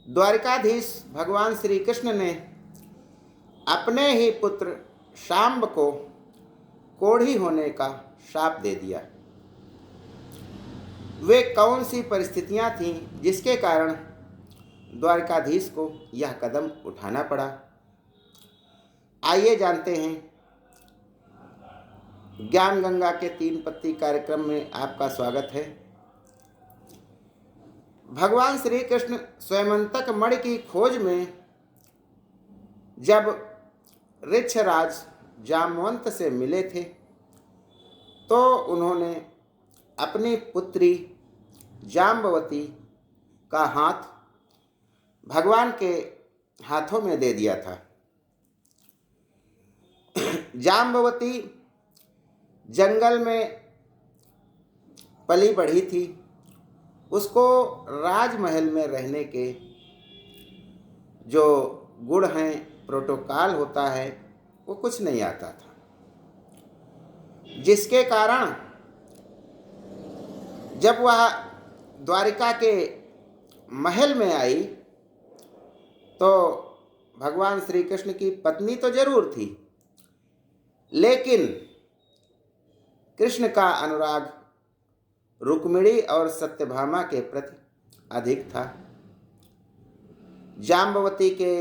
द्वारिकाधीश भगवान श्री कृष्ण ने अपने ही पुत्र शांब को कोढ़ी होने का शाप दे दिया। वे कौन सी परिस्थितियां थीं जिसके कारण द्वारिकाधीश को यह कदम उठाना पड़ा? आइए जानते हैं। ज्ञान गंगा के 3 पत्ती कार्यक्रम में आपका स्वागत है। भगवान श्री कृष्ण स्वयंतक मणि की खोज में जब ऋक्षराज जामवंत से मिले थे तो उन्होंने अपनी पुत्री जाम्बवती का हाथ भगवान के हाथों में दे दिया था। जाम्बवती जंगल में पली बढ़ी थी। उसको राजमहल में रहने के जो गुण हैं, प्रोटोकॉल होता है, वो कुछ नहीं आता था, जिसके कारण जब वह द्वारिका के महल में आई तो भगवान श्री कृष्ण की पत्नी तो जरूर थी, लेकिन कृष्ण का अनुराग रुक्मिणी और सत्यभामा के प्रति अधिक था। जाम्बवती के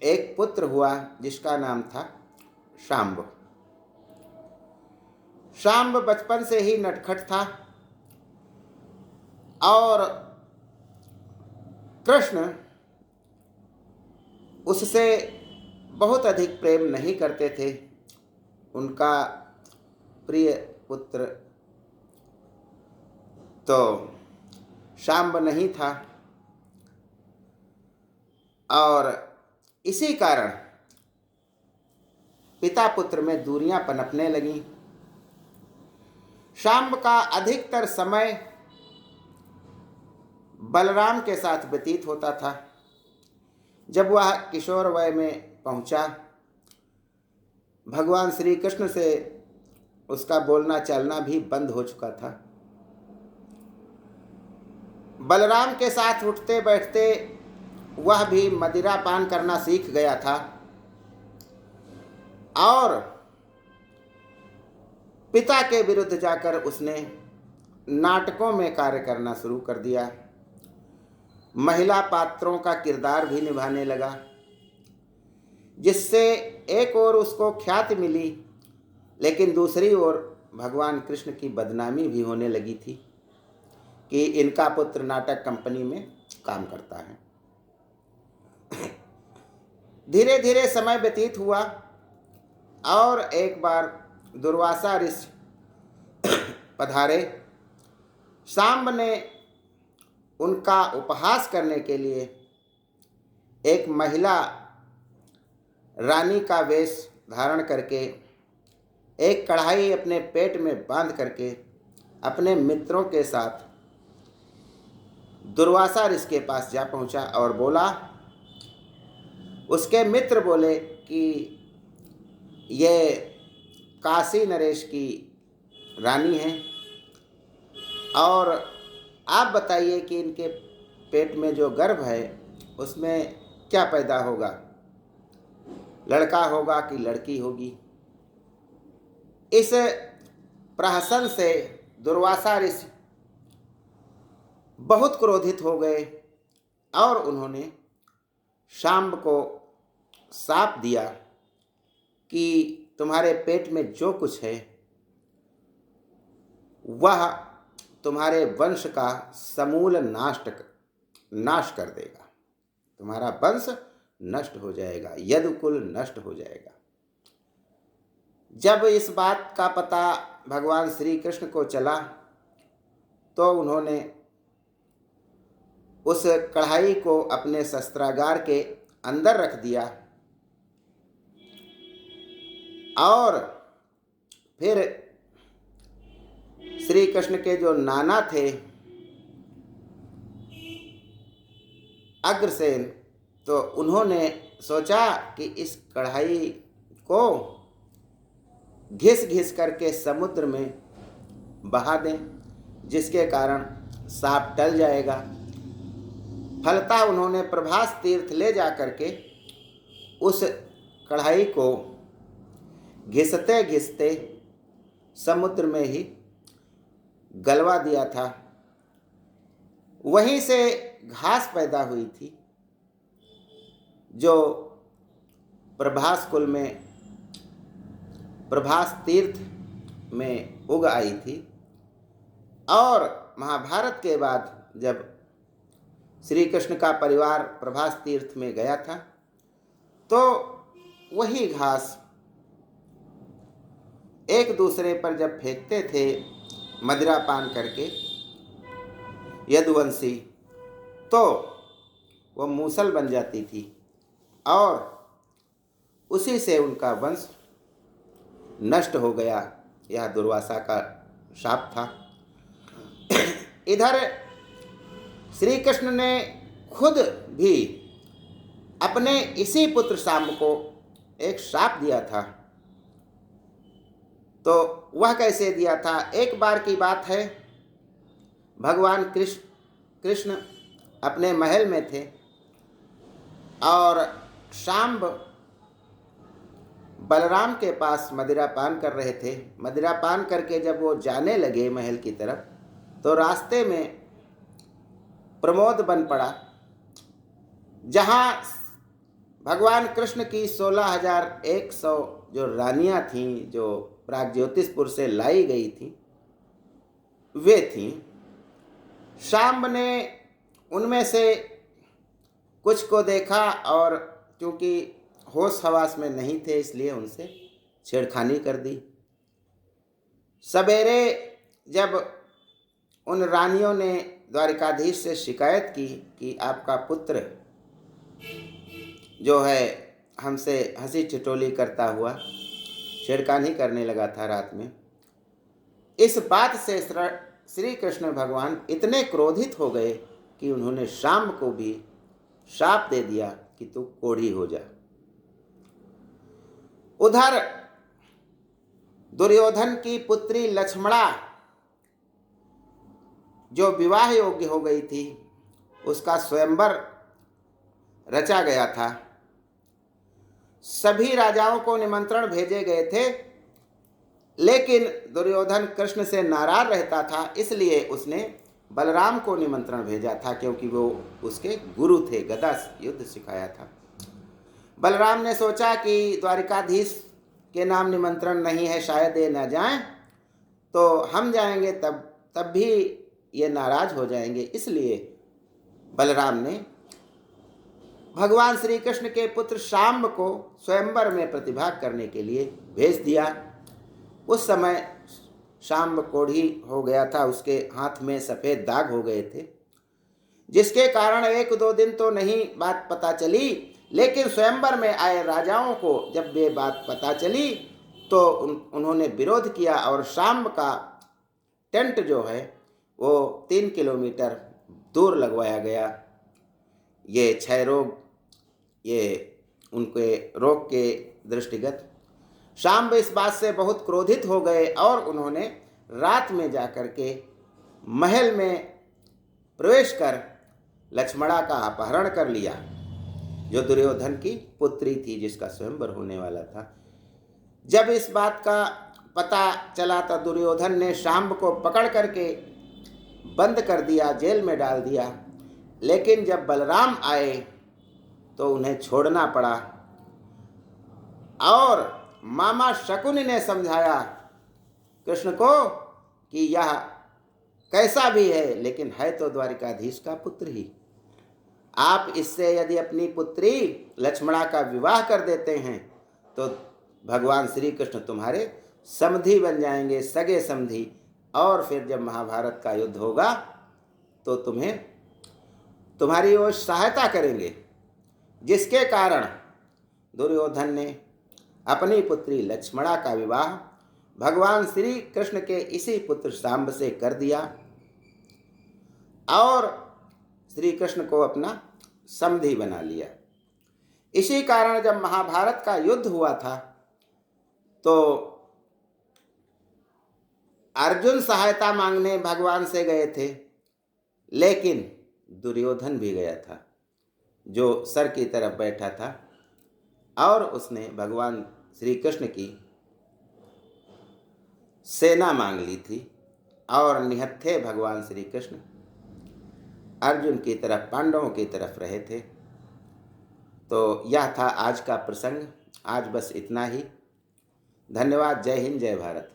एक पुत्र हुआ जिसका नाम था शांब। शांब बचपन से ही नटखट था और कृष्ण उससे बहुत अधिक प्रेम नहीं करते थे। उनका प्रिय पुत्र तो शांब नहीं था और इसी कारण पिता पुत्र में दूरियां पनपने लगीं। शांब का अधिकतर समय बलराम के साथ व्यतीत होता था। जब वह किशोर वय में पहुंचा, भगवान श्री कृष्ण से उसका बोलना चलना भी बंद हो चुका था। बलराम के साथ उठते बैठते वह भी मदिरा पान करना सीख गया था और पिता के विरुद्ध जाकर उसने नाटकों में कार्य करना शुरू कर दिया। महिला पात्रों का किरदार भी निभाने लगा, जिससे एक ओर उसको ख्याति मिली, लेकिन दूसरी ओर भगवान कृष्ण की बदनामी भी होने लगी थी कि इनका पुत्र नाटक कंपनी में काम करता है। धीरे धीरे समय व्यतीत हुआ और एक बार दुर्वासा ऋषि पधारे। शांब ने उनका उपहास करने के लिए एक महिला रानी का वेश धारण करके एक कढ़ाई अपने पेट में बांध करके अपने मित्रों के साथ दुर्वासा ऋषि के पास जा पहुंचा और बोला। उसके मित्र बोले कि ये काशी नरेश की रानी है और आप बताइए कि इनके पेट में जो गर्भ है उसमें क्या पैदा होगा, लड़का होगा कि लड़की होगी। इस प्रहसन से दुर्वासा ऋषि बहुत क्रोधित हो गए और उन्होंने शांब को शाप दिया कि तुम्हारे पेट में जो कुछ है वह तुम्हारे वंश का समूल नाश कर देगा। तुम्हारा वंश नष्ट हो जाएगा, यदुकुल नष्ट हो जाएगा। जब इस बात का पता भगवान श्री कृष्ण को चला तो उन्होंने उस कढ़ाई को अपने शस्त्रागार के अंदर रख दिया और फिर श्री कृष्ण के जो नाना थे अग्रसेन, तो उन्होंने सोचा कि इस कढ़ाई को घिस घिस करके समुद्र में बहा दें, जिसके कारण साप टल जाएगा। फलतः उन्होंने प्रभास तीर्थ ले जा करके उस कढ़ाई को घिसते घिसते समुद्र में ही गलवा दिया था। वहीं से घास पैदा हुई थी जो प्रभास कुल में, प्रभास तीर्थ में उग आई थी। और महाभारत के बाद जब श्री कृष्ण का परिवार प्रभास तीर्थ में गया था तो वही घास एक दूसरे पर जब फेंकते थे मदिरा पान करके यदुवंशी, तो वह मूसल बन जाती थी और उसी से उनका वंश नष्ट हो गया। यह दुर्वासा का शाप था। इधर श्री कृष्ण ने खुद भी अपने इसी पुत्र शांब को एक शाप दिया था। तो वह कैसे दिया था? एक बार की बात है, भगवान कृष्ण अपने महल में थे और शांब बलराम के पास मदिरा पान कर रहे थे। मदिरा पान करके जब वो जाने लगे महल की तरफ तो रास्ते में प्रमोद बन पड़ा, जहाँ भगवान कृष्ण की 16,100 जो रानियां थीं, जो प्रागज्योतिषपुर से लाई गई थी, वे थीं। शांब ने उनमें से कुछ को देखा और क्योंकि होश हवास में नहीं थे इसलिए उनसे छेड़खानी कर दी। सवेरे जब उन रानियों ने द्वारिकाधीश से शिकायत की कि आपका पुत्र जो है हमसे हंसी ठिठोली करता हुआ छेड़खानी करने लगा था रात में, इस बात से श्री कृष्ण भगवान इतने क्रोधित हो गए कि उन्होंने शांब को भी शाप दे दिया कि तू कोढ़ी हो जा। उधर दुर्योधन की पुत्री लक्ष्मणा जो विवाह योग्य हो गई थी, उसका स्वयंवर रचा गया था। सभी राजाओं को निमंत्रण भेजे गए थे, लेकिन दुर्योधन कृष्ण से नाराज रहता था, इसलिए उसने बलराम को निमंत्रण भेजा था, क्योंकि वो उसके गुरु थे, गदा युद्ध सिखाया था। बलराम ने सोचा कि द्वारिकाधीश के नाम निमंत्रण नहीं है, शायद ये न जाएं, तो हम जाएंगे तब भी ये नाराज हो जाएंगे, इसलिए बलराम ने भगवान श्री कृष्ण के पुत्र शांब को स्वयंवर में प्रतिभाग करने के लिए भेज दिया। उस समय शांब कोढ़ी हो गया था, उसके हाथ में सफ़ेद दाग हो गए थे, जिसके कारण 1-2 दिन तो नहीं बात पता चली, लेकिन स्वयंवर में आए राजाओं को जब ये बात पता चली तो उन्होंने विरोध किया और शांब का टेंट जो है वो 3 किलोमीटर दूर लगवाया गया। ये क्षय रोग, ये उनके रोग के दृष्टिगत शांब इस बात से बहुत क्रोधित हो गए और उन्होंने रात में जाकर के महल में प्रवेश कर लक्ष्मणा का अपहरण कर लिया, जो दुर्योधन की पुत्री थी, जिसका स्वयंवर होने वाला था। जब इस बात का पता चला तो दुर्योधन ने शांब को पकड़ करके बंद कर दिया, जेल में डाल दिया। लेकिन जब बलराम आए तो उन्हें छोड़ना पड़ा और मामा शकुनि ने समझाया कृष्ण को कि यह कैसा भी है लेकिन है तो द्वारिकाधीश का पुत्र ही। आप इससे यदि अपनी पुत्री लक्ष्मणा का विवाह कर देते हैं तो भगवान श्री कृष्ण तुम्हारे समधी बन जाएंगे, सगे समधी, और फिर जब महाभारत का युद्ध होगा तो तुम्हारी वो सहायता करेंगे। जिसके कारण दुर्योधन ने अपनी पुत्री लक्ष्मणा का विवाह भगवान श्री कृष्ण के इसी पुत्र शांब से कर दिया और श्री कृष्ण को अपना समधी बना लिया। इसी कारण जब महाभारत का युद्ध हुआ था तो अर्जुन सहायता मांगने भगवान से गए थे, लेकिन दुर्योधन भी गया था, जो सर की तरफ बैठा था, और उसने भगवान श्री कृष्ण की सेना मांग ली थी। और निहत्थे भगवान श्री कृष्ण अर्जुन की तरफ, पांडवों की तरफ रहे थे। तो यह था आज का प्रसंग। आज बस इतना ही। धन्यवाद। जय हिंद, जय भारत।